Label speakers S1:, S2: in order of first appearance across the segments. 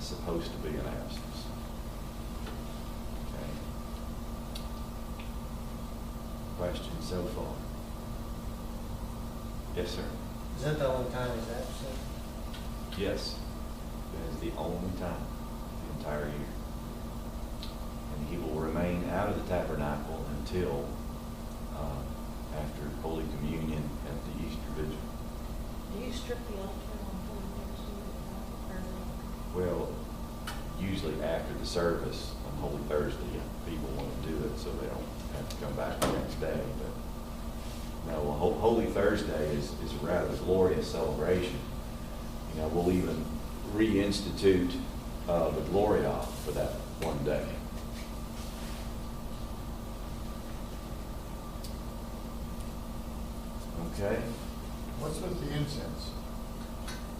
S1: supposed to be an absence. Okay. Questions so far? Yes, sir.
S2: Is that the only time he's absent?
S1: Yes. That is the only time the entire year. And he will remain out of the tabernacle until after Holy Communion at the Easter Vigil.
S3: Do you strip the altar on Holy Thursday?
S1: Well, usually after the service on Holy Thursday, people want to do it so they don't have to come back the next day. But no, Holy Thursday is a rather glorious celebration. You know, we'll even reinstitute the Gloria for that one day. Okay.
S4: What's with the incense?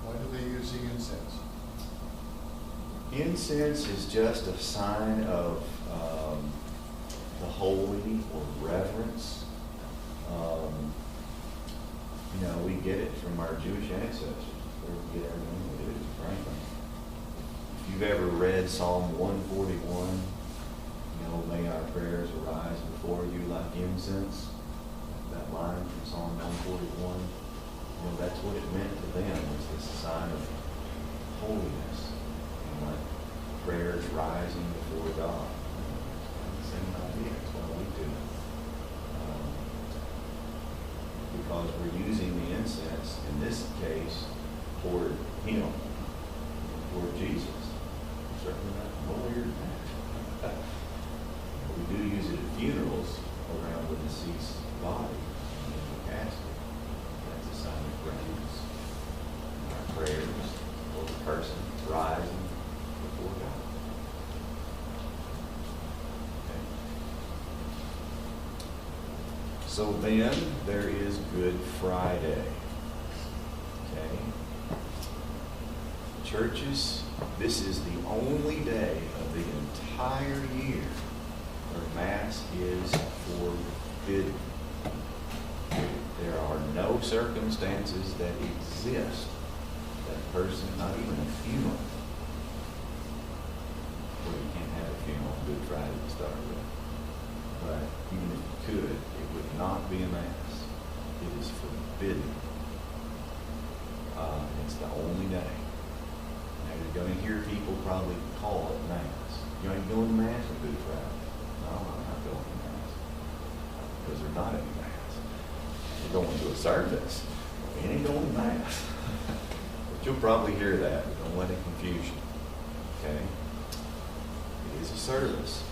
S4: Why do they use the incense?
S1: Incense is just a sign of the holy or reverence. You know, we get it from our Jewish ancestors. Where we get everything we do, frankly. If you've ever read Psalm 141, you know, may our prayers arise before you like incense. That line from Psalm 141, you know, that's what it meant to them, was this sign of holiness, and like prayers rising before God. Same idea, that's why we do it. Because we're using the incense, in this case, toward Him, toward Jesus. Certainly not more weird than that. We do use it at funerals around the deceased body in the casket. That's a sign of praise. And our prayers for the person rising before God. Okay. So then there is Good Friday. Okay. Churches, this is the only day of the entire year where Mass is forbidden. There are no circumstances that exist that person, not even a funeral, well, you can't have a funeral on Good Friday to start with, but even if you could, it would not be a Mass. It is forbidden. It's the only day. Now you're going to hear people probably call it Mass. You ain't going to Mass on Good Friday. No, I'm not going to Mass. Because there's not any Mass. We're going to a service. We ain't going to Mass. But you'll probably hear that. But don't let it confuse you. Okay? It is a service.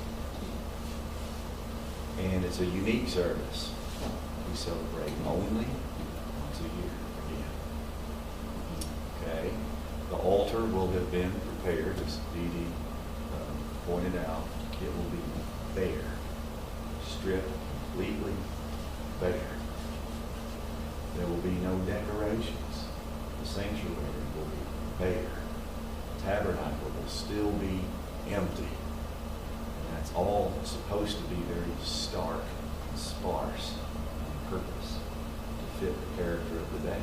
S1: And it's a unique service. We celebrate only once a year again. Okay? The altar will have been prepared, as Dee Dee pointed out. It will be bare, stripped completely bare. There will be no decorations. The sanctuary will be bare. The tabernacle will still be empty. And that's all supposed to be very stark and sparse on purpose to fit the character of the day.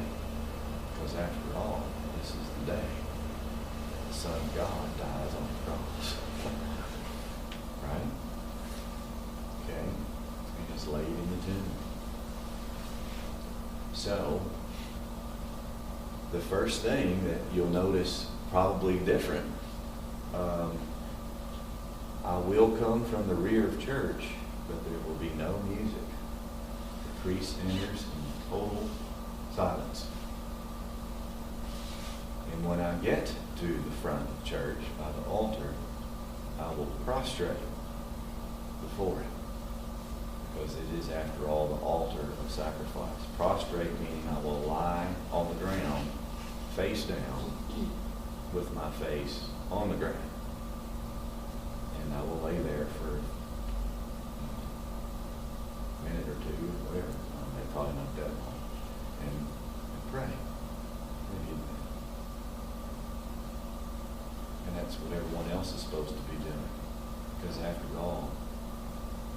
S1: Because after all, this is the day the Son of God dies on the cross. Right? Okay? And is laid in the tomb. So, the first thing that you'll notice probably different, I will come from the rear of church, but there will be no music. The priest enters in total silence. And when I get to the front of church by the altar, I will prostrate before it. Because it is, after all, the altar of sacrifice. Prostrate meaning I will lie on the ground, face down, with my face on the ground. And I will lay there for a minute or two, or whatever. Probably not that long. And pray. And that's what everyone else is supposed to be doing. Because after all,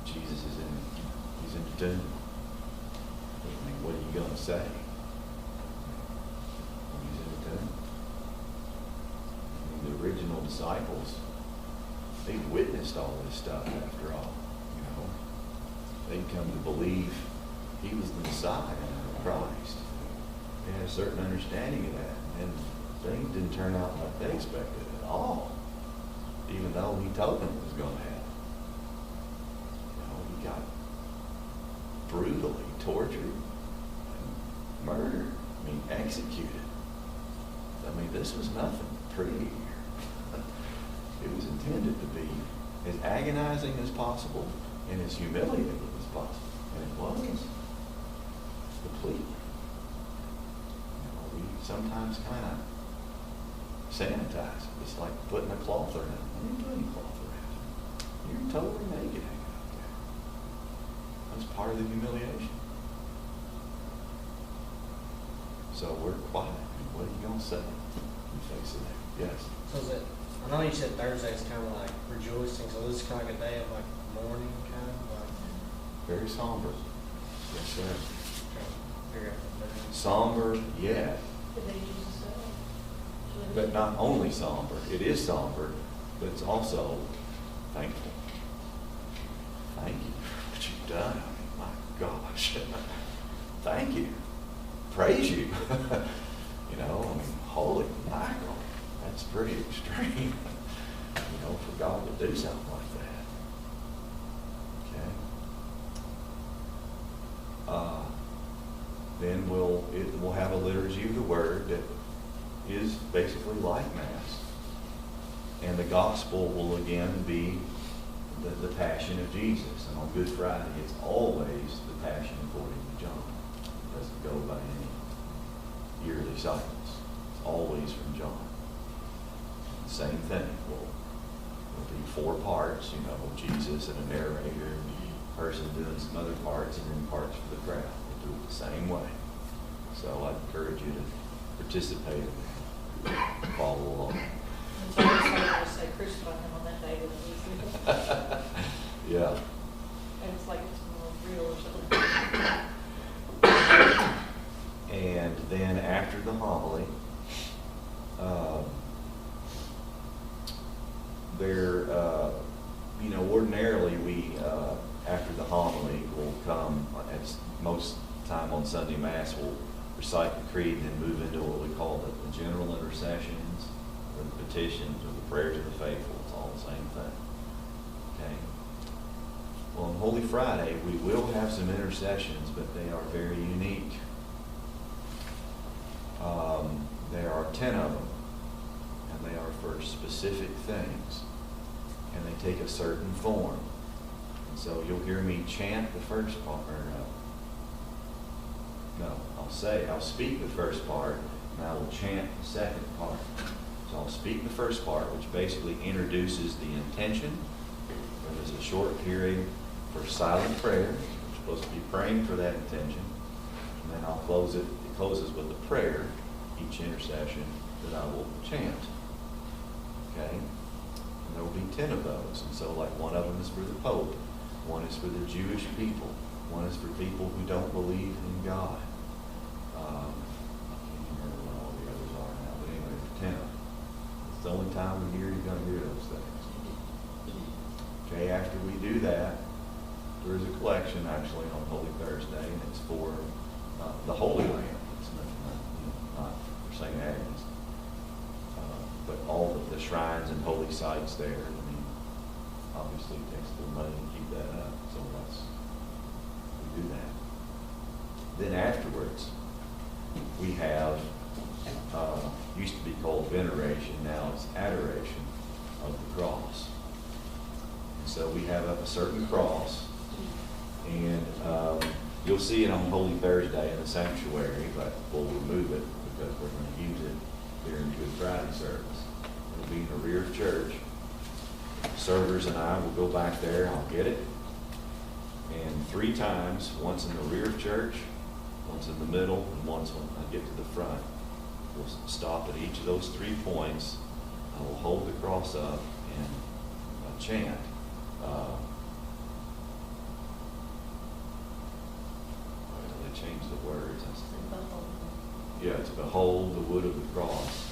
S1: Jesus is he's in the tomb. I mean, what are you going to say when he's in the tomb? I mean, the original disciples, they witnessed all this stuff after all, you know. They'd come to believe he was the Messiah, Christ. They had a certain understanding of that. And things didn't turn out like they expected at all, even though he told them it was going to happen. You know, he got brutally tortured and murdered. I mean, executed. I mean, this was nothing pretty here. It was intended to be as agonizing as possible and as humiliating as possible. And it was completely. You know, we sometimes kind of sanitize it. It's like putting a cloth around it. You don't do any cloth around it. You're totally naked hanging out there. That's part of the humiliation. So we're quiet. What are you going to say in the face of that? Yes.
S2: So is it, I know you said Thursday's kind of like rejoicing, so this is kind of like a day of like mourning, kind of like
S1: Very somber. Yes, sir.
S2: trying to figure out the day.
S1: Somber, yeah.
S3: Did they use the cell?
S1: But not only somber. It is somber, but it's also thankful. Thank you for what you've done. I mean, my gosh. Thank you. Praise you. You know, I mean, holy mackerel. That's pretty extreme. You know, for God to do something like that. Okay. Then we'll have a liturgy of the Word that is basically like Mass. And the Gospel will again be the Passion of Jesus. And on Good Friday, it's always the Passion according to John. It doesn't go by any yearly cycles. It's always from John. The same thing. We'll be 4 parts, you know, Jesus and a narrator, person doing some other parts, and then parts for the crowd. We'll do it the same way. So I encourage you to participate in that. Follow along.
S3: It's always hard to say crucify him on that day with a
S1: Yeah.
S3: And it's like it's more real or something.
S1: And then after the homily, you know, ordinarily we, after the homily, will come, as most time on Sunday Mass, we'll recite the creed and then move into what we call the general intercessions, or the petitions, or the prayers of the faithful. It's all the same thing. Okay? Well, on Holy Friday, we will have some intercessions, but they are very unique. There are 10 of them, and they are for specific things, and they take a certain form. And so you'll hear me chant the first part, I'll speak the first part, and I will chant the second part. So I'll speak the first part, which basically introduces the intention. There's a short period for silent prayer. We're supposed to be praying for that intention. And then I'll close it. It closes with a prayer, each intercession, that I will chant. Okay? And there will be 10 of those. And so like one of them is for the Pope. One is for the Jewish people. One is for people who don't believe in God. I can't even remember what all the others are now, but anyway, 10 of them. It's the only time of year you're going to hear those things. Okay, after we do that, there is a collection actually on Holy Thursday, and it's for the Holy Land. It's not for St. Agnes, but all of the shrines and holy sites there. I mean, obviously it takes a little money to keep that up, so we do that. Then afterwards, we have, used to be called veneration, now it's adoration of the cross. And so we have up a certain cross, and you'll see it on Holy Thursday in the sanctuary, but we'll remove it because we're going to use it during Good Friday service. It'll be in the rear of church. Servers and I will go back there, I'll get it, and 3 times, once in the rear of church, once in the middle, and once when I get to the front. We'll stop at each of those 3 points. I will hold the cross up and chant. They changed the words. Yeah, it's behold the wood of the cross.